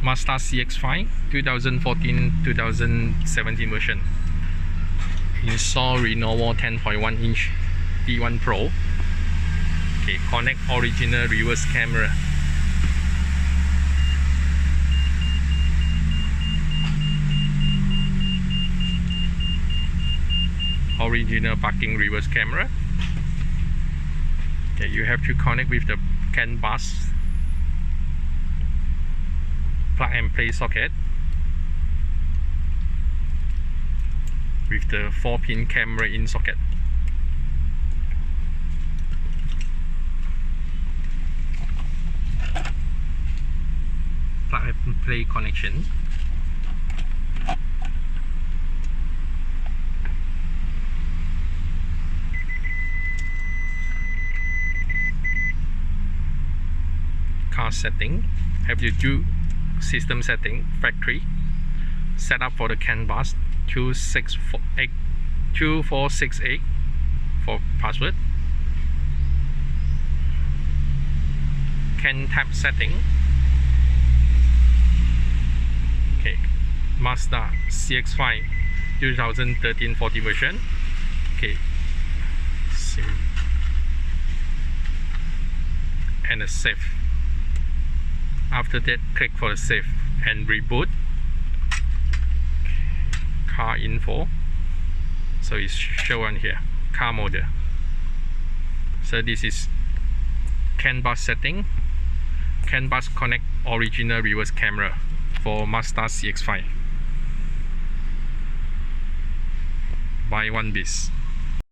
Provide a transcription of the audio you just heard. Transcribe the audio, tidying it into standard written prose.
Mazda CX-5 2014-2017 version. Install Lenovo 10.1 inch D1 Pro. Okay, connect original reverse camera. Original parking reverse camera. Okay, you have to connect with the Canbus plug and play socket with the 4-pin camera in socket. Plug and play connection. Car setting, have to do system setting, factory setup for the Canbus 2468 for password. Can tab setting. Okay, Mazda CX-5 2013-14 version. Okay, Seri and a save. After that, click for the save and reboot. Car info, so it's shown here, car model. So this is Canbus setting. Canbus connect original reverse camera for Mazda CX-5. Buy one bis.